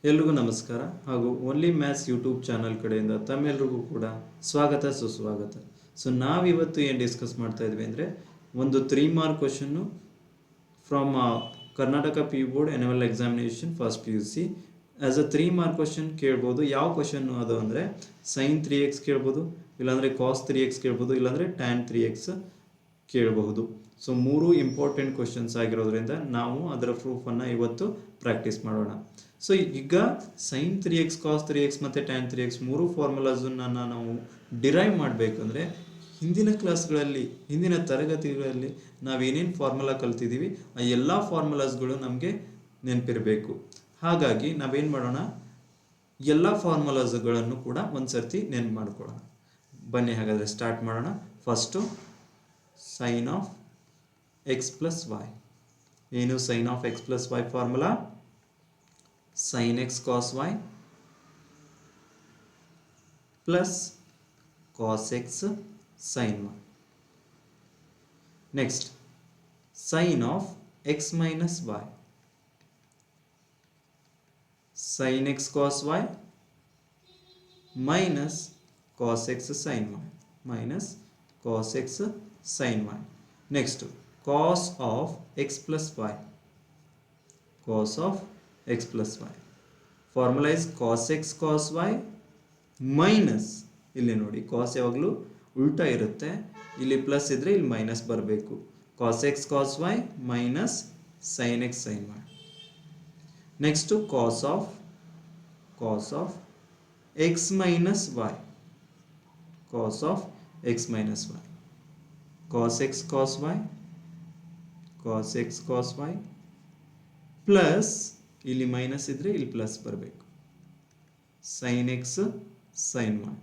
ಎಲ್ರಿಗೂ ನಮಸ್ಕಾರ ಹಾಗೂ ಓನ್ಲಿ ಮ್ಯಾಥ್ಸ್ ಯೂಟ್ಯೂಬ್ ಚಾನಲ್ ಕಡೆಯಿಂದ ತಮ್ಮೆಲ್ರಿಗೂ ಕೂಡ ಸ್ವಾಗತ ಸುಸ್ವಾಗತ. ನಾವಿವತ್ತು ಏನು ಡಿಸ್ಕಸ್ ಮಾಡ್ತಾ ಇದ್ವಿ ಅಂದರೆ ಒಂದು 3 mark question from Karnataka P U board annual examination first P U C as a 3 mark question ಕೇಳ್ಬೋದು. ಯಾವ ಕ್ವಶನ್ನು ಅದು ಅಂದರೆ sin 3x ಕೇಳ್ಬೋದು, ಇಲ್ಲಾಂದರೆ cos 3x ಕೇಳ್ಬೋದು, ಇಲ್ಲಾಂದರೆ tan 3x ಕೇಳಬಹುದು. ಮೂರು ಇಂಪಾರ್ಟೆಂಟ್ ಕ್ವಶನ್ಸ್ ಆಗಿರೋದ್ರಿಂದ ನಾವು ಅದರ ಪ್ರೂಫನ್ನು ಇವತ್ತು ಪ್ರಾಕ್ಟೀಸ್ ಮಾಡೋಣ. ಈಗ sin 3x, cos 3x ಮತ್ತು tan 3x ಮೂರು ಫಾರ್ಮುಲಾಸನ್ನು ನಾವು ಡಿರೈವ್ ಮಾಡಬೇಕಂದ್ರೆ ಹಿಂದಿನ ಕ್ಲಾಸ್ಗಳಲ್ಲಿ, ಹಿಂದಿನ ತರಗತಿಗಳಲ್ಲಿ ನಾವೇನೇನು ಫಾರ್ಮುಲಾ ಕಲ್ತಿದ್ದೀವಿ ಆ ಎಲ್ಲ ಫಾರ್ಮುಲಾಸ್ಗಳು ನಮಗೆ ನೆನಪಿರಬೇಕು. ಹಾಗಾಗಿ ನಾವೇನು ಮಾಡೋಣ, ಎಲ್ಲ ಫಾರ್ಮುಲಾಸ್ಗಳನ್ನು ಕೂಡ ಒಂದು ಸರ್ತಿ ನೆನಪು ಮಾಡ್ಕೊಳ್ಳೋಣ. ಬನ್ನಿ ಹಾಗಾದರೆ ಸ್ಟಾರ್ಟ್ ಮಾಡೋಣ. First sin of x plus y. ಏನು sin of x plus y formula? sin x cos y plus cos x sin y. Next, sin of x minus y. Sin x cos y minus cos x sin y minus cos x sin y. Next, cos of x plus y. Cos of x plus y. Formula is cos x cos y minus, ಇಲ್ಲಿ ನೋಡಿ cos ಯಾವಾಗಲೂ ಉಲ್ಟಾ ಇರುತ್ತೆ, ಇಲ್ಲಿ plus ಇದ್ರೆ ಇಲ್ಲಿ minus ಬರಬೇಕು. cos x cos y minus sin x sin y. Next cos of x minus y. cos of x minus y. cos x cos y, cos x cos y plus ಇಲ್ಲಿ minus ಇದ್ರೆ ಇಲ್ಲಿ plus ಬರಬೇಕು, sin x sin y.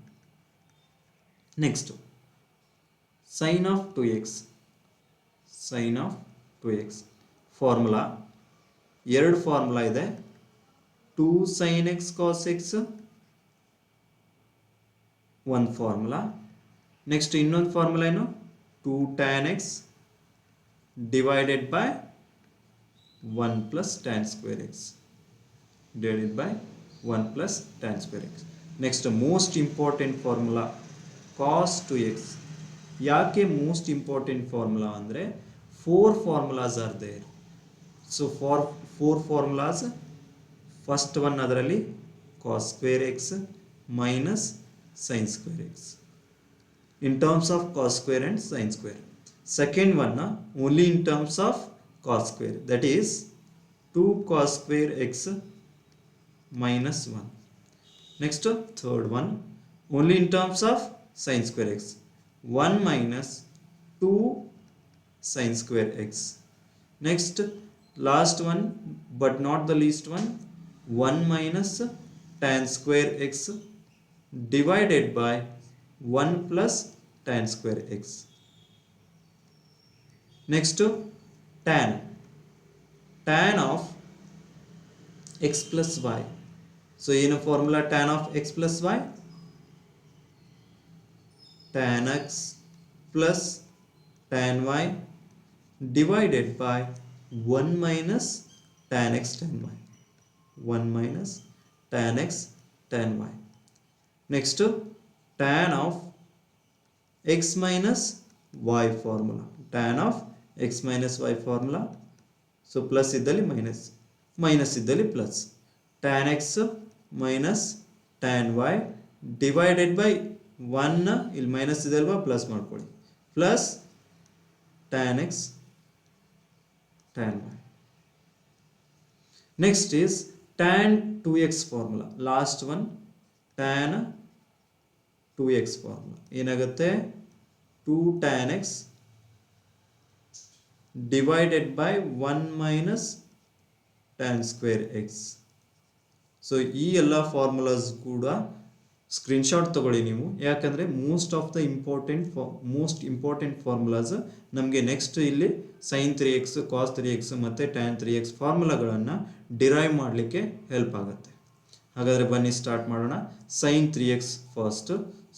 Next sin of 2x. sin of 2x formula, ಎರಡು formula ಇದೆ. 2 sin x cos x ಒಂದು formula. Next ಇನ್ನೊಂದು formula ಏನು, 2 tan x divided by 1 plus tan square x divided by 1 plus tan square x. Next, most important formula cos 2x. ಯಾಕೆ most important formula ಅಂದರೆ 4 formulas are there. So for 4 formulas, first one ಅದರಲ್ಲಿ cos square x minus sin square x in terms of cos square and sin square. Second one only in terms of cos square, that is 2 cos square x minus 1. Next, third one only in terms of sin square x, 1 minus 2 sin square x. Next, last one but not the least one, 1 minus tan square x divided by 1 plus tan square x. Next, tan of x plus y. So ಏನು formula tan of x plus y? tan x plus tan y divided by 1 minus tan x tan y. 1 minus tan x tan y. Next, tan of x minus y formula. tan of x minus y formula. So plus ಇದ್ದಲ್ಲಿ minus, minus ಇದ್ದಲ್ಲಿ plus. tan x minus tan y divided by 1, ಇಲ್ಲಿ minus ಇದೆ ಅಲ್ವಾ, plus ಮಾಡ್ಕೊಳ್ಳಿ, plus tan x tan y. Next is tan 2x formula, last one tan 2x formula. ಏನಾಗುತ್ತೆ, 2 tan x divided by 1 minus tan square x. So ಈ ಎಲ್ಲ formulas ಕೂಡ screenshot ತಗೊಳ್ಳಿ ನೀವು, ಯಾಕಂದರೆ ಮೋಸ್ಟ್ ಇಂಪಾರ್ಟೆಂಟ್ ಫಾರ್ಮುಲಾಸ್ ನಮಗೆ ನೆಕ್ಸ್ಟ್ ಇಲ್ಲಿ sin 3x cos 3x ಮತ್ತು tan 3x ಫಾರ್ಮುಲಾಗಳನ್ನು ಡಿರೈವ್ ಮಾಡಲಿಕ್ಕೆ ಹೆಲ್ಪ್ ಆಗುತ್ತೆ. ಹಾಗಾದರೆ ಬನ್ನಿ ಸ್ಟಾರ್ಟ್ ಮಾಡೋಣ. sin 3x first.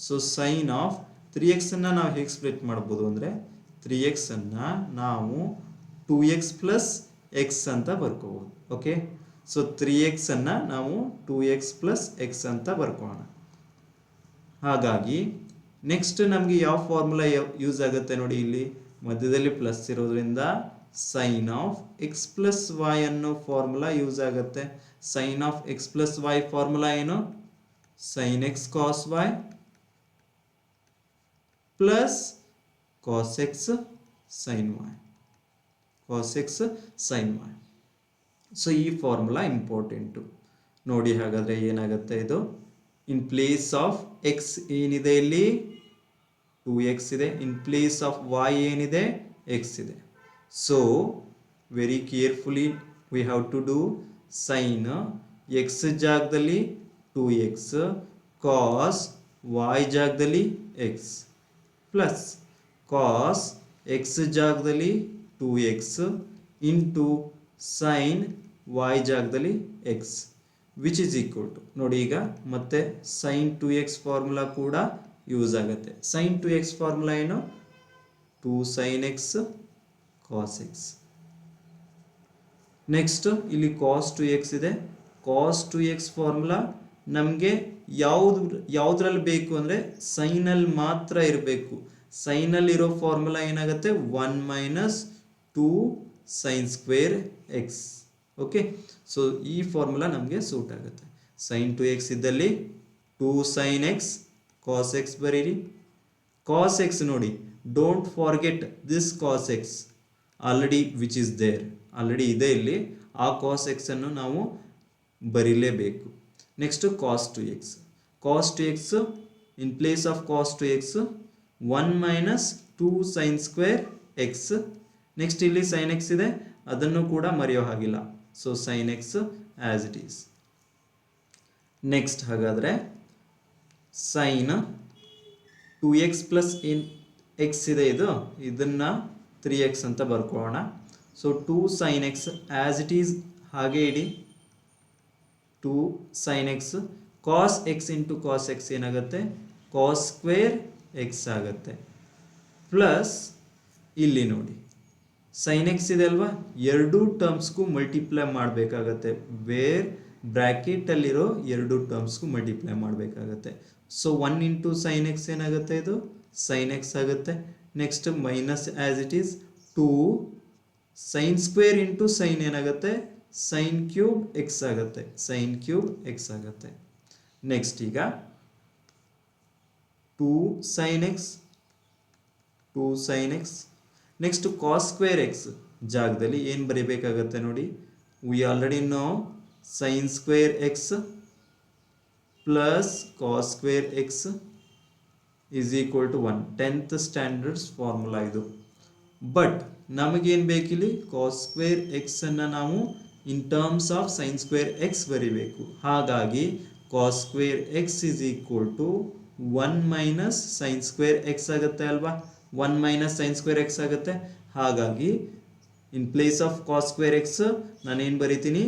So sin of 3xನ್ನು ನಾವು ಹೇಗೆ ಸ್ಪ್ಲಿಟ್ ಮಾಡ್ಬೋದು ಅಂದರೆ 3xನ್ನು ನಾವು 2x ಪ್ಲಸ್ x ಅಂತ ಬರ್ಕೋಬೋದು. ಓಕೆ, ಸೊ 3x ಅನ್ನು ನಾವು 2x ಪ್ಲಸ್ ಎಕ್ಸ್ ಅಂತ ಬರ್ಕೋಣ. ಹಾಗಾಗಿ ನೆಕ್ಸ್ಟ್ ನಮಗೆ ಯಾವ ಫಾರ್ಮುಲಾ ಯೂಸ್ ಆಗುತ್ತೆ ನೋಡಿ, ಇಲ್ಲಿ ಮಧ್ಯದಲ್ಲಿ ಪ್ಲಸ್ ಇರೋದ್ರಿಂದ sine of x plus y ಅನ್ನೋ ಫಾರ್ಮುಲಾ ಯೂಸ್ ಆಗುತ್ತೆ. Sine of x plus y formula ಏನು? Sine x cos y plus cos x sine y, cos x sine y. So ಈ ಫಾರ್ಮುಲಾ ಇಂಪಾರ್ಟೆಂಟು ನೋಡಿ. ಹಾಗಾದರೆ ಏನಾಗುತ್ತೆ ಇದು? ಇನ್ ಪ್ಲೇಸ್ ಆಫ್ ಎಕ್ಸ್ ಏನಿದೆ ಇಲ್ಲಿ 2x ಇದೆ, ಇನ್ ಪ್ಲೇಸ್ ಆಫ್ y ಏನಿದೆ ಎಕ್ಸ್ ಇದೆ. So very carefully we have to do sine x ಜಾಗದಲ್ಲಿ 2x ಕಾಸ್ y ಜಾಗದಲ್ಲಿ ಎಕ್ಸ್ ಪ್ಲಸ್ ಕಾಸ್ ಎಕ್ಸ್ ಜಾಗದಲ್ಲಿ 2x ಇಂಟು ಸೈನ್ y ಜಾಗದಲ್ಲಿ x which is equal to ನೋಡಿ. ಈಗ ಮತ್ತೆ ಸೈನ್ 2x ಫಾರ್ಮುಲಾ ಕೂಡ ಯೂಸ್ ಆಗುತ್ತೆ. ಸೈನ್ 2x ಫಾರ್ಮುಲಾ ಏನು? 2 sine x cos x. Next ಇಲ್ಲಿ ಕಾಸ್ 2x ಇದೆ. ಕಾಸ್ 2x ಫಾರ್ಮುಲಾ ನಮಗೆ ಯಾವುದ್ರಲ್ಲಿ ಬೇಕು ಅಂದರೆ ಸೈನಲ್ಲಿ ಮಾತ್ರ ಇರಬೇಕು. ಸೈನಲ್ಲಿರೋ ಫಾರ್ಮುಲಾ ಏನಾಗುತ್ತೆ? 1 minus 2 sine square x. Okay, so ಈ ಫಾರ್ಮುಲಾ ನಮಗೆ ಸೂಟ್ ಆಗುತ್ತೆ. ಸೈನ್ 2x ಇದ್ದಲ್ಲಿ 2 ಸೈನ್ ಎಕ್ಸ್ ಕಾಸ್ ಎಕ್ಸ್ ಬರೀರಿ. ಕಾಸ್ ಎಕ್ಸ್ ನೋಡಿ, don't forget this cos x already which is there, already ಇದೆ ಇಲ್ಲಿ. ಆ ಕಾಸ್ ಎಕ್ಸ್ ಅನ್ನು ನಾವು ಬರೀಲೇಬೇಕು. Next cos 2x. Cos 2x in place of cos 2x 1 minus 2 sine square x. Next ಇಲ್ಲಿ sine x ಇದೆ, ಅದನ್ನು ಕೂಡ ಮರೆಯೋ ಹಾಗಿಲ್ಲ. So sine x as it is. Next ಹಾಗಾದರೆ ಸೈನ್ 2x ಪ್ಲಸ್ ಎಕ್ಸ್ ಇದೆ, ಇದನ್ನು 3x ಅಂತ ಬರ್ಕೊಳ್ಳೋಣ. So 2 sine x as it is ಹಾಗೆ ಇಡಿ. 2 sine x cos x into cos x ಏನಾಗುತ್ತೆ? ಕಾಸ್ ಸ್ಕ್ವೇರ್ ಎಕ್ಸ್ ಆಗುತ್ತೆ. ಪ್ಲಸ್ ಇಲ್ಲಿ ನೋಡಿ ಸೈನ್ ಎಕ್ಸ್ ಇದೆ ಅಲ್ವಾ, ಎರಡೂ ಟರ್ಮ್ಸ್ಗೂ ಮಲ್ಟಿಪ್ಲೈ ಮಾಡಬೇಕಾಗತ್ತೆ. ವೇರ್ ಬ್ರ್ಯಾಕೆಟಲ್ಲಿರೋ ಎರಡು ಟರ್ಮ್ಸ್ಗೂ ಮಲ್ಟಿಪ್ಲೈ ಮಾಡಬೇಕಾಗತ್ತೆ. ಸೊ 1 ಇಂಟು ಸೈನ್ ಎಕ್ಸ್ ಏನಾಗುತ್ತೆ? ಇದು ಸೈನ್ ಎಕ್ಸ್ ಆಗುತ್ತೆ. Next minus as it is 2 sine square into sine ಏನಾಗುತ್ತೆ? ಸೈನ್ ಕ್ಯೂಬ್ ಎಕ್ಸ್ ಆಗುತ್ತೆ. ಸೈನ್ ಕ್ಯೂಬ್ ಎಕ್ಸ್ ಆಗುತ್ತೆ. ನೆಕ್ಸ್ಟ್ ಈಗ 2 sine x 2 sine x. Next cos square x ಜಾಗದಲ್ಲಿ ಏನು ಬರೀಬೇಕಾಗತ್ತೆ ನೋಡಿ, we already know sine square x plus cos square x is equal to 1. 10th standards formula ಇದು. But ನಮಗೇನು ಬೇಕಿಲ್ಲಿ? ಕಾಸ್ ಸ್ಕ್ವೇರ್ ಎಕ್ಸ್ ಅನ್ನು ನಾವು in terms of sine square x ಬರೀಬೇಕು. ಹಾಗಾಗಿ cos square x is equal to 1 minus sine square x ಆಗುತ್ತೆ ಅಲ್ವಾ? 1 minus sine square x ಆಗುತ್ತೆ. ಹಾಗಾಗಿ in place of cos square x ನಾನೇನು ಬರಿತೀನಿ?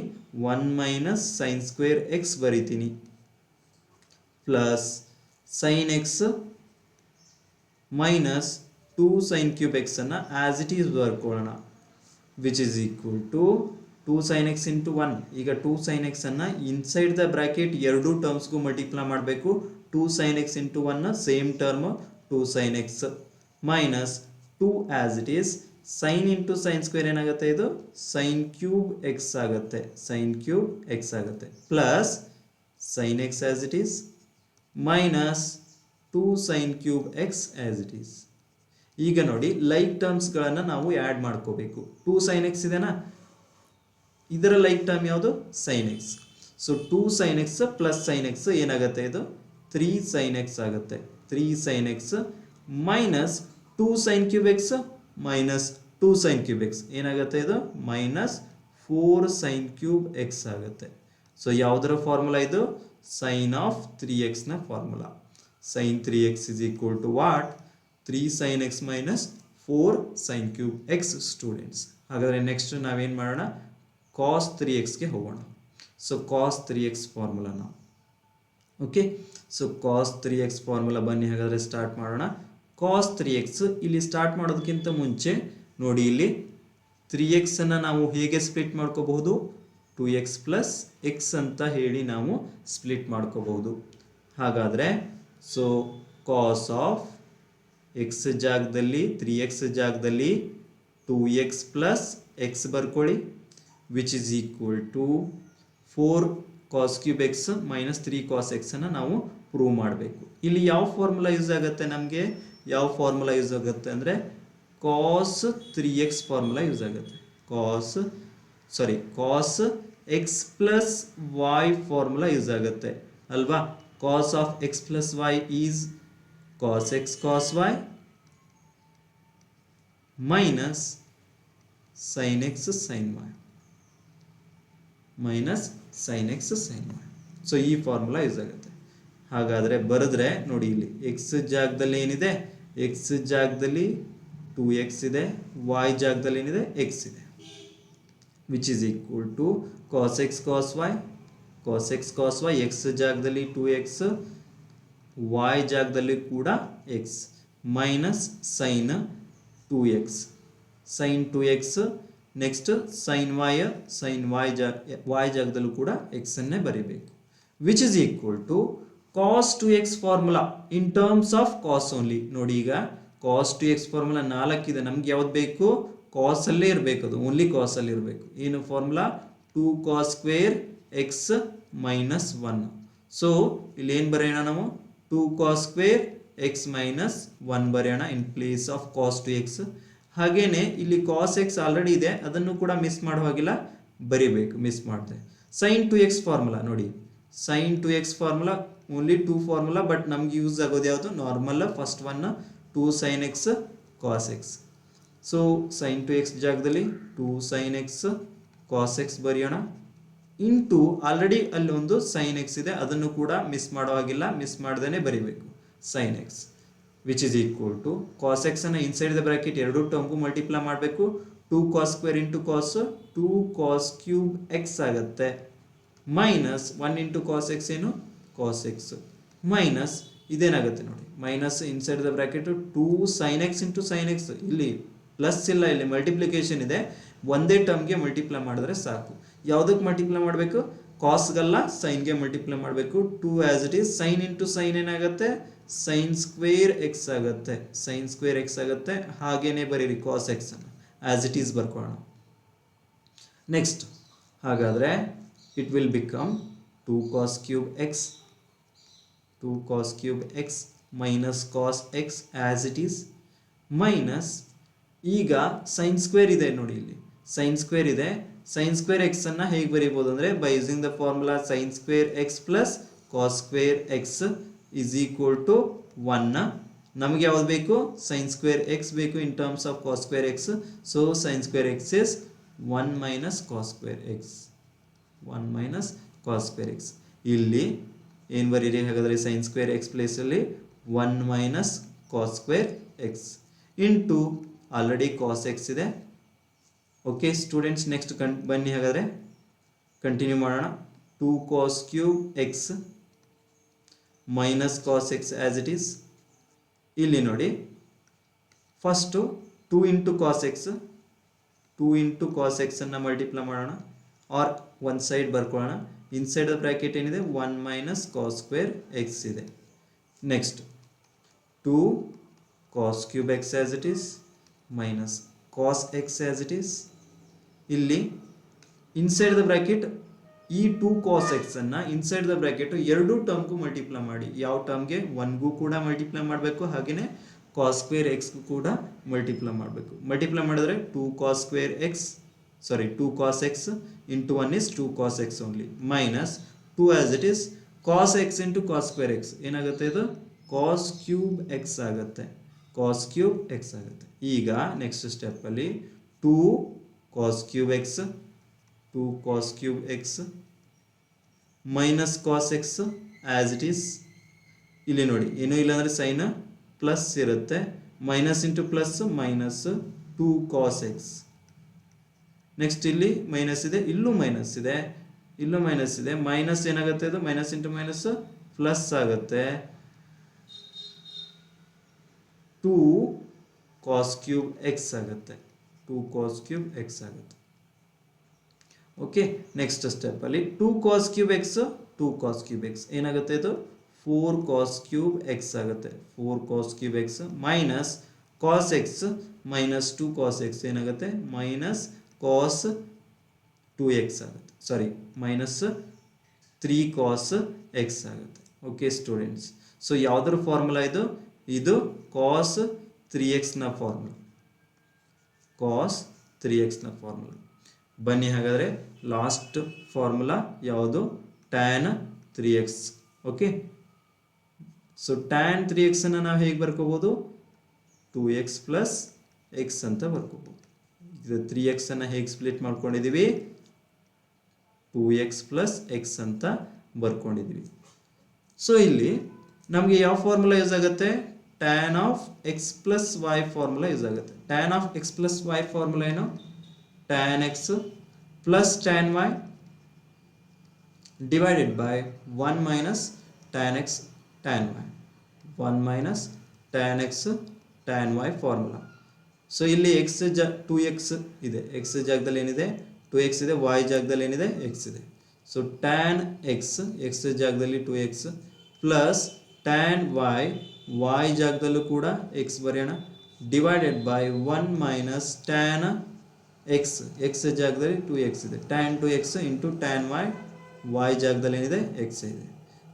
1 ಮೈನಸ್ ಸೈನ್ ಸ್ಕ್ವೇರ್ ಎಕ್ಸ್ ಬರಿತೀನಿ plus sine x minus 2 sine cube x ಅನ್ನು as it is ಬರ್ಕೊಳ್ಳೋಣ, which is equal to 2 sine x into 1. ಈಗ 2 sine x ಅನ್ನು inside the bracket ಎರಡೂ ಟರ್ಮ್ಸ್ಗೂ multiply ಮಾಡಬೇಕು. 2 sine x into 1 same term 2 sine x minus 2 as it is. Sine into sine square ಏನಾಗುತ್ತೆ? ಇದು sine cube x ಆಗುತ್ತೆ. Sine cube x ಆಗುತ್ತೆ plus sine x as it is minus 2 sine cube x as it is. ಈಗ ನೋಡಿ like ಟರ್ಮ್ಸ್ಗಳನ್ನು ನಾವು add ಮಾಡ್ಕೋಬೇಕು. 2 sine x ಇದೆನಾ, ಇದರ ಲೈಕ್ ಟರ್ಮ್ ಯಾವುದು? Sine x. So 2 sine x plus sine x ಏನಾಗುತ್ತೆ? ಇದು 3 ಸೈನ್ ಎಕ್ಸ್ ಆಗುತ್ತೆ. 3 sine x minus 2 sine cube x minus 2 sine cube x ಏನಾಗುತ್ತೆ? ಇದು ಮೈನಸ್ 4 ಸೈನ್ ಕ್ಯೂಬ್ ಎಕ್ಸ್ ಆಗುತ್ತೆ. ಸೊ ಯಾವುದರ ಫಾರ್ಮುಲಾ ಇದು? ಸೈನ್ ಆಫ್ 3x ನ formula. Sine 3x is equal to what? 3 sine x minus 4 sine cube x students. ಹಾಗಾದರೆ next ನಾವೇನು ಮಾಡೋಣ? Cos 3xಗೆ ಹೋಗೋಣ. ಸೊ ಕಾಸ್ 3x ಫಾರ್ಮುಲಾ ನಾವು okay. So cos 3x formula ಬನ್ನಿ ಹಾಗಾದರೆ ಸ್ಟಾರ್ಟ್ ಮಾಡೋಣ. ಕಾಸ್ 3x ಇಲ್ಲಿ ಸ್ಟಾರ್ಟ್ ಮಾಡೋದಕ್ಕಿಂತ ಮುಂಚೆ ನೋಡಿ, ಇಲ್ಲಿ 3x ಅನ್ನು ನಾವು ಹೇಗೆ ಸ್ಪ್ಲಿಟ್ ಮಾಡ್ಕೋಬಹುದು? 2x ಪ್ಲಸ್ ಎಕ್ಸ್ ಅಂತ ಹೇಳಿ ನಾವು ಸ್ಪ್ಲಿಟ್ ಮಾಡ್ಕೋಬಹುದು. ಹಾಗಾದರೆ ಸೊ ಕಾಸ್ ಆಫ್ ಎಕ್ಸ್ ಜಾಗದಲ್ಲಿ 3x ಜಾಗದಲ್ಲಿ 2x ಪ್ಲಸ್ ಎಕ್ಸ್ ಬರ್ಕೊಳ್ಳಿ, which is equal to 4 cos cube x minus 3 cos x ಅನ್ನು ನಾವು ಪ್ರೂವ್ ಮಾಡಬೇಕು. ಇಲ್ಲಿ ಯಾವ ಫಾರ್ಮುಲಾ ಯೂಸ್ ಆಗುತ್ತೆ ನಮಗೆ? ಯಾವ ಫಾರ್ಮುಲಾ ಯೂಸ್ ಆಗುತ್ತೆ ಅಂದರೆ cos 3x ಫಾರ್ಮುಲಾ ಯೂಸ್ ಆಗುತ್ತೆ. cos x plus y formula use ಆಗುತ್ತೆ ಅಲ್ವಾ? cos of x plus y is cos x cos y minus sin x sin y minus sin x sin y. So ಈ formula use ಆಗುತ್ತೆ. ಹಾಗಾದರೆ ಬರೆದ್ರೆ ನೋಡಿ, ಇಲ್ಲಿ X ಜಾಗದಲ್ಲಿ ಏನಿದೆ, ಎಕ್ಸ್ ಜಾಗದಲ್ಲಿ 2x ಇದೆ, y ಜಾಗದಲ್ಲಿ ಏನಿದೆ x ಇದೆ, which is equal to cos x cos y, cos x cos y, x ಜಾಗದಲ್ಲಿ 2x, y ಜಾಗದಲ್ಲಿ ಕೂಡ x, minus sin 2x, sin 2x, next sin y ಜಾಗದಲ್ಲೂ ಕೂಡ x ಅನ್ನೇ ಬರೀಬೇಕು, which is equal to cos 2x formula in terms of cos only. ನೋಡಿ, ಈಗ cos 2x formula 4 ಇದೆ, ನಮ್ಗೆ ಯಾವ್ದು ಬೇಕು? cos ಅಲ್ಲೇ ಇರಬೇಕು, ಅದು ಓನ್ಲಿ cos ಅಲ್ಲಿ ಇರಬೇಕು. ಏನು formula? 2 cos square x minus 1. So ಇಲ್ಲಿ ಏನು ಬರೆಯೋಣ ನಾವು? 2 cos ಸ್ಕ್ವೇರ್ x ಮೈನಸ್ 1 ಬರೆಯೋಣ ಇನ್ ಪ್ಲೇಸ್ ಆಫ್ cos 2x. ಹಾಗೇನೆ ಇಲ್ಲಿ cos x ಆಲ್ರೆಡಿ ಇದೆ, ಅದನ್ನು ಕೂಡ ಮಿಸ್ ಮಾಡೋ ಹಾಗಿಲ್ಲ, ಬರಿಬೇಕು, ಮಿಸ್ ಮಾಡಿದೆ. sin 2x ಫಾರ್ಮುಲಾ ನೋಡಿ, sin 2x formula only 2 formula, but ನಮ್ಗೆ ಯೂಸ್ ಆಗೋದು ಯಾವುದು? Normal. First one 2 sin x cos x. So sin 2x ಜಾಗದಲ್ಲಿ 2 sin x cos x ಬರೆಯೋಣ, ಇಂಟು ಆಲ್ರೆಡಿ ಅಲ್ಲಿ ಒಂದು sin x ಇದೆ, ಅದನ್ನು ಕೂಡ ಮಿಸ್ ಮಾಡೋ ಹಾಗಿಲ್ಲ, ಮಿಸ್ ಮಾಡ್ದೇ ಬರಿಬೇಕು, sin x, which is equal to cos x ಅನ್ನು ಇನ್ಸೈಡ್ ದ ಬ್ರಾಕೆಟ್ ಎರಡು ಟರ್ಮ್ಗೂ ಮಲ್ಟಿಪ್ಲೈ ಮಾಡಬೇಕು. 2 cos square into cos 2 cos cube x ಆಗುತ್ತೆ, ಮೈನಸ್ 1 ಇಂಟು cos x ಏನು? cos x, ಮೈನಸ್ ಇದೇನಾಗುತ್ತೆ ನೋಡಿ, minus inside the bracket 2 sin x into sin x, ಇಲ್ಲಿ plus ಇಲ್ಲ, ಇಲ್ಲಿ ಮಲ್ಟಿಪ್ಲಿಕೇಶನ್ ಇದೆ, ಒಂದೇ ಟರ್ಮ್ಗೆ ಮಲ್ಟಿಪ್ಲೈ ಮಾಡಿದ್ರೆ ಸಾಕು. ಯಾವುದಕ್ಕೆ ಮಲ್ಟಿಪ್ಲೈ ಮಾಡಬೇಕು? ಕಾಸ್ಗಲ್ಲ, ಸೈನ್ಗೆ ಮಲ್ಟಿಪ್ಲೈ ಮಾಡಬೇಕು. 2 as it is, sine into sine ಏನಾಗುತ್ತೆ? ಸೈನ್ ಸ್ಕ್ವೇರ್ ಎಕ್ಸ್ ಆಗುತ್ತೆ, ಸೈನ್ ಸ್ಕ್ವೇರ್ ಎಕ್ಸ್ ಆಗುತ್ತೆ. ಹಾಗೇನೆ ಬರೀರಿ ಕಾಸ್ ಎಕ್ಸ್ ಅನ್ನು ಆಸ್ ಇಟ್ ಈಸ್ ಬರ್ಕೊಳ್ಳೋಣ. ನೆಕ್ಸ್ಟ್ ಹಾಗಾದರೆ it will become 2 cos cube x, 2 cos cube x minus cos x as it is, minus ಈಗ sine square ಇದೆ ನೋಡಿ, ಇಲ್ಲಿ ಸೈನ್ ಸ್ಕ್ವೇರ್ ಇದೆ, ಸೈನ್ ಸ್ಕ್ವೇರ್ ಎಕ್ಸ್ ಅನ್ನ ಹೇಗೆ ಬರೀಬಹುದು ಅಂದರೆ by using the formula sine square x plus cos square x is equal to 1. ನಮಗೆ ಯಾವ್ದು ಬೇಕು? ಸೈನ್ ಸ್ಕ್ವೇರ್ ಎಕ್ಸ್ ಬೇಕು in terms of cos square x. So sine square x is 1 minus cos square x, 1 minus cos square x. ಇಲ್ಲಿ ಏನು ಬರೀರಿ ಹಾಗಾದರೆ? Sine square x ಪ್ಲೇಸಲ್ಲಿ 1 minus cos square x into already cos x ಇದೆ. Okay students, next ಬನ್ನಿ ಹಾಗಾದರೆ continue ಮಾಡೋಣ. 2 cos cube x minus cos x as it is. ಇಲ್ಲಿ ನೋಡಿ, first 2 into cos x, 2 into cos x ಅನ್ನು multiply ಮಾಡೋಣ, or ಒಂದು ಸೈಡ್ ಬರ್ಕೊಳ್ಳೋಣ. ಇನ್ಸೈಡ್ ದ ಬ್ರ್ಯಾಕೆಟ್ ಏನಿದೆ? 1 ಮೈನಸ್ ಕಾಸ್ ಸ್ಕ್ವೇರ್ ಎಕ್ಸ್ ಇದೆ. Next 2 cos cube x as it is minus cos x as it is. ಇಲ್ಲಿ inside the bracket ಈ 2 cos x ಅನ್ನು inside the bracket ಎರಡು ಟರ್ಮ್ಗೂ ಮಲ್ಟಿಪ್ಲೈ ಮಾಡಿ. ಯಾವ ಟರ್ಮ್ಗೆ? 1ಗೂ ಕೂಡ ಮಲ್ಟಿಪ್ಲೈ ಮಾಡಬೇಕು, ಹಾಗೆಯೇ ಕಾಸ್ ಸ್ಕ್ವೇರ್ ಎಕ್ಸ್ಗೂ ಕೂಡ ಮಲ್ಟಿಪ್ಲೈ ಮಾಡಬೇಕು. ಮಲ್ಟಿಪ್ಲೈ ಮಾಡಿದ್ರೆ 2 cos square x, sorry 2 cos x into 1 is 2 cos x only, minus 2 as it is cos x into cos square x ಏನಾಗುತ್ತೆ? ಇದು ಕಾಸ್ ಕ್ಯೂಬ್ ಎಕ್ಸ್ ಆಗುತ್ತೆ, ಕಾಸ್ ಕ್ಯೂಬ್ ಎಕ್ಸ್ ಆಗುತ್ತೆ. ಈಗ ನೆಕ್ಸ್ಟ್ ಸ್ಟೆಪ್ಪಲ್ಲಿ 2 cos cube x, 2 cos cube x minus cos x as it is. ಇಲ್ಲಿ ನೋಡಿ, ಏನೂ ಇಲ್ಲ ಅಂದರೆ ಸೈನ್ ಪ್ಲಸ್ ಇರುತ್ತೆ, minus into plus minus 2 cos x. Next ಇಲ್ಲಿ ಮೈನಸ್ ಇದೆ, ಇಲ್ಲೂ ಮೈನಸ್ ಇದೆ, ಇಲ್ಲೂ ಮೈನಸ್ ಇದೆ, ಮೈನಸ್ ಏನಾಗುತ್ತೆ? ಇದು ಮೈನಸ್ ಇಂಟು ಮೈನಸ್ ಪ್ಲಸ್ ಆಗುತ್ತೆ, 2 cos ಕ್ಯೂಬ್ ಎಕ್ಸ್ ಆಗುತ್ತೆ, 2 cos ಕ್ಯೂಬ್ ಎಕ್ಸ್ ಆಗುತ್ತೆ. ಓಕೆ. ನೆಕ್ಸ್ಟ್ ಸ್ಟೆಪ್ಪಲ್ಲಿ 2 cos cube x 2 cos cube x ಏನಾಗುತ್ತೆ, ಇದು 4 ಕಾಸ್ ಕ್ಯೂಬ್ ಎಕ್ಸ್ ಆಗುತ್ತೆ. 4 cos cube x minus cos x minus 2 cos x ಏನಾಗುತ್ತೆ, ಮೈನಸ್ ಕಾಸ್ 2x ಆಗುತ್ತೆ, sorry minus 3 cos x ಆಗುತ್ತೆ. Okay students, so ಯಾವುದ್ರ formula ಇದು, ಇದು ಕಾಸ್ 3x ನ ಫಾರ್ಮುಲಾ, ಕಾಸ್ 3x ನ ಫಾರ್ಮುಲಾ. ಬನ್ನಿ ಹಾಗಾದರೆ ಲಾಸ್ಟ್ ಫಾರ್ಮುಲಾ ಯಾವುದು, tan 3x. Okay, so tan 3x ಅನ್ನು ನಾವು ಹೇಗೆ ಬರ್ಕೋಬೋದು, 2x ಪ್ಲಸ್ ಎಕ್ಸ್ ಅಂತ ಬರ್ಕೋಬೋದು. ಇದು 3x ಅನ್ನು ಹೇಗೆ ಸ್ಪ್ಲಿಟ್ ಮಾಡ್ಕೊಂಡಿದ್ದೀವಿ, 2x ಪ್ಲಸ್ ಎಕ್ಸ್ ಅಂತ ಬರ್ಕೊಂಡಿದ್ದೀವಿ. ಸೊ ಇಲ್ಲಿ ನಮಗೆ ಯಾವ ಫಾರ್ಮುಲಾ ಯೂಸ್ ಆಗುತ್ತೆ, tan of x plus y formula use ಆಗುತ್ತೆ. Tan of x plus y formula ಏನು, tan x plus tan y divided by 1 minus tan x tan y, 1 minus tan x tan y formula. So ಇಲ್ಲಿ x 2x ಇದೆ, x ಜಾಗದಲ್ಲಿ ಏನಿದೆ 2x ಇದೆ, y ಜಾಗದಲ್ಲಿ ಏನಿದೆ x ಇದೆ. So tan x, x ಜಾಗದಲ್ಲಿ 2x plus tan y, y ಜಾಗದಲ್ಲೂ ಕೂಡ x ಬರೆಯೋಣ, divided by 1 minus tan x, x ಜಾಗದಲ್ಲಿ 2x ಇದೆ, tan 2x into tan y, y ಜಾಗದಲ್ಲಿ ಏನಿದೆ x ಇದೆ,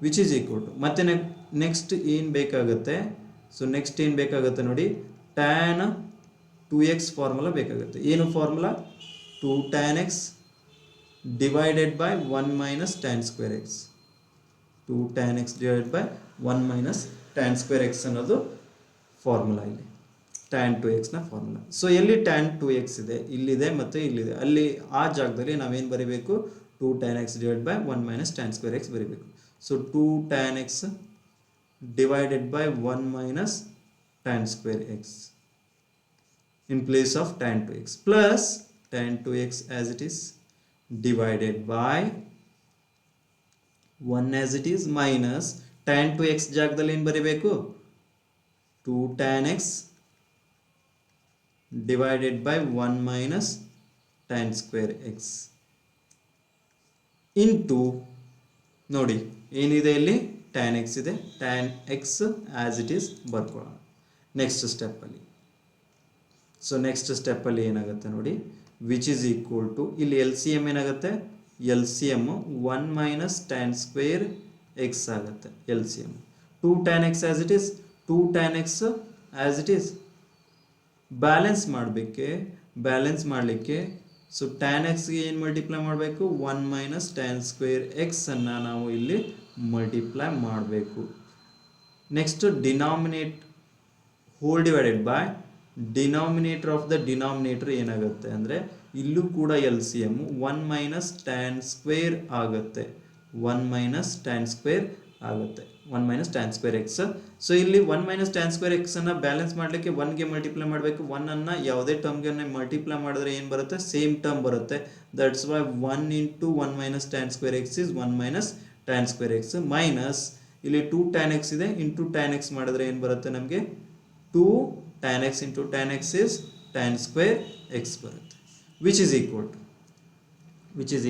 ವಿಚ್ ಈಸ್ ಈಕ್ವಲ್ ಟು ಮತ್ತೆ ನೆಕ್ಸ್ಟ್ ಏನು ಬೇಕಾಗುತ್ತೆ, ಸೊ ನೆಕ್ಸ್ಟ್ ಏನು ಬೇಕಾಗುತ್ತೆ ನೋಡಿ, tan 2x ಫಾರ್ಮುಲಾ ಬೇಕಾಗುತ್ತೆ. ಏನು formula, 2 tan x divided by 1 minus tan square x, 2 tan x divided by 1 minus tan square x ಅನ್ನೋದು ಫಾರ್ಮುಲಾ ಇಲ್ಲಿ tan 2x ನ ಫಾರ್ಮುಲಾ. ಸೊ ಎಲ್ಲಿ tan 2x ಇದೆ, ಇಲ್ಲಿದೆ ಮತ್ತು ಇಲ್ಲಿದೆ, ಅಲ್ಲಿ ಆ ಜಾಗದಲ್ಲಿ ನಾವೇನು ಬರೀಬೇಕು, 2 tan x divide by 1 minus tan square x ಬರೀಬೇಕು. So 2 tan x divided by 1 minus tan square x in place of tan 2x plus tan 2x as it is divided by 1 as it is minus tan 2x ಜಾಗದಲ್ಲಿ ಏನು ಬರೀಬೇಕು, 2 tan x divided by 1 minus tan square x into ನೋಡಿ ಏನಿದೆ ಇಲ್ಲಿ tan x ಇದೆ, tan x as it is ಬರ್ಕೊಳ್ಳೋಣ next ಸ್ಟೆಪ್ಪಲ್ಲಿ. So next ಸ್ಟೆಪ್ಪಲ್ಲಿ ಏನಾಗುತ್ತೆ ನೋಡಿ, ವಿಚ್ ಈಸ್ ಈಕ್ವಲ್ ಟು ಇಲ್ಲಿ ಎಲ್ ಸಿ ಎಮ್ ಏನಾಗುತ್ತೆ, L C M 1 minus tan square x ಆಗುತ್ತೆ. L C M 2 tan x as it is, 2 tan x as it is balance ಮಾಡಲಿಕ್ಕೆ so tan ಎಕ್ಸ್ಗೆ ಏನು multiply ಮಾಡಬೇಕು, 1 minus tan square x ಅನ್ನು ನಾವು ಇಲ್ಲಿ multiply ಮಾಡಬೇಕು. Next denominate whole divided by denominator of the denominator ಏನಾಗುತ್ತೆ ಅಂದರೆ ಇಲ್ಲೂ ಕೂಡ L C M 1 minus tan square ಆಗುತ್ತೆ, 1 ಮೈನಸ್ ಟ್ಯಾನ್ ಸ್ಕ್ವೇರ್ ಆಗುತ್ತೆ, 1 minus tan square x. So ಇಲ್ಲಿ 1 ಮೈನಸ್ ಟ್ಯಾನ್ ಸ್ಕ್ವೇರ್ ಎಕ್ಸ್ ಅನ್ನು ಬ್ಯಾಲೆನ್ಸ್ ಮಾಡಲಿಕ್ಕೆ 1ಗೆ ಮಲ್ಟಿಪ್ಲೈ ಮಾಡಬೇಕು. 1 ಅನ್ನು ಯಾವುದೇ ಟರ್ಮ್ಗೆ ಮಲ್ಟಿಪ್ಲೈ ಮಾಡಿದ್ರೆ ಏನು ಬರುತ್ತೆ, ಸೇಮ್ ಟರ್ಮ್ ಬರುತ್ತೆ. That's why 1 into 1 minus tan square x is 1 minus tan square X minus ಇಲ್ಲಿ 2 ಟ್ಯಾನ್ ಎಕ್ಸ್ ಇದೆ, ಇಂಟು ಟ್ಯಾನ್ ಎಕ್ಸ್ ಮಾಡಿದ್ರೆ ಏನು ಬರುತ್ತೆ ನಮಗೆ, 2 tan x into tan x is tan square x ಬರುತ್ತೆ, which is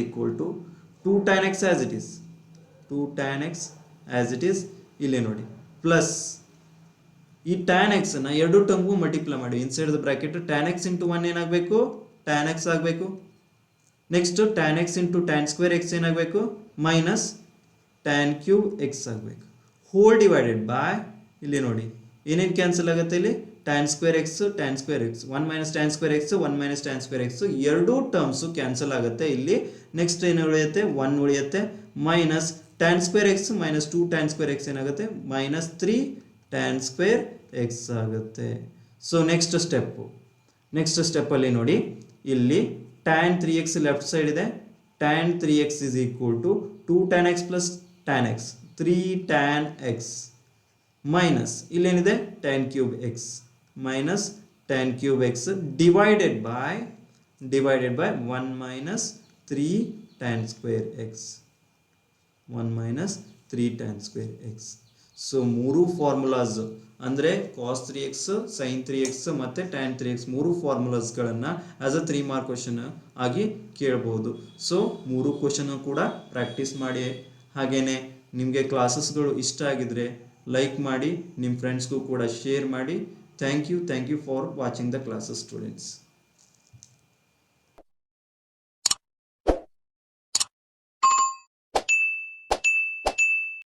equal to 2 tan x as it is, 2 tan x as it is ಇಲ್ಲಿ ನೋಡಿ plus ಈ tan x ಅನ್ನು ಎರಡು ಟರ್ಮ್ಗೂ ಮಲ್ಟಿಪ್ಲೈ ಮಾಡಿ inside the bracket tan x into 1 ಏನಾಗಬೇಕು, tan x ಆಗಬೇಕು. Next tan x into tan square x ಏನಾಗಬೇಕು, ಮೈನಸ್ tan cube x ಆಗಬೇಕು. ಹೋಲ್ ಡಿವೈಡೆಡ್ ಬೈ ಇಲ್ಲಿ ನೋಡಿ ಏನೇನು ಕ್ಯಾನ್ಸಲ್ ಆಗುತ್ತೆ, ಇಲ್ಲಿ tan square x, tan square x, 1 minus tan square x, 1 minus tan square x ಎರಡೂ terms cancel ಆಗುತ್ತೆ. ಇಲ್ಲಿ ನೆಕ್ಸ್ಟ್ ಏನು ಉಳಿಯುತ್ತೆ, 1 ಉಳಿಯುತ್ತೆ, minus tan square x minus 2 tan square x ಏನಾಗುತ್ತೆ, ಮೈನಸ್ 3 tan square x ಆಗುತ್ತೆ. ಸೊ ನೆಕ್ಸ್ಟ್ ಸ್ಟೆಪ್ಪಲ್ಲಿ ನೋಡಿ ಇಲ್ಲಿ tan 3x ಲೆಫ್ಟ್ ಸೈಡ್ ಇದೆ, tan 3x is equal to 2 tan x plus tan x, 3 tan x minus ಇಲ್ಲೇನಿದೆ tan cube x minus tan cube x divided by 1 minus 3 tan square x, 1 minus 3 tan square x. So ಮೂರು formulas ಅಂದರೆ ಕಾಸ್ 3x sign 3x ಮತ್ತು tan 3x ಮೂರು ಫಾರ್ಮುಲಾಸ್ಗಳನ್ನು as a 3 mark question ಆಗಿ ಕೇಳ್ಬೋದು. So ಮೂರು question ಕೂಡ practice ಮಾಡಿ. ಹಾಗೆಯೇ ನಿಮಗೆ ಕ್ಲಾಸಸ್ಗಳು ಇಷ್ಟ ಆಗಿದ್ರೆ ಲೈಕ್ ಮಾಡಿ, ನಿಮ್ಮ ಫ್ರೆಂಡ್ಸ್ಗೂ ಕೂಡ ಶೇರ್ ಮಾಡಿ. Thank you for watching the classes students.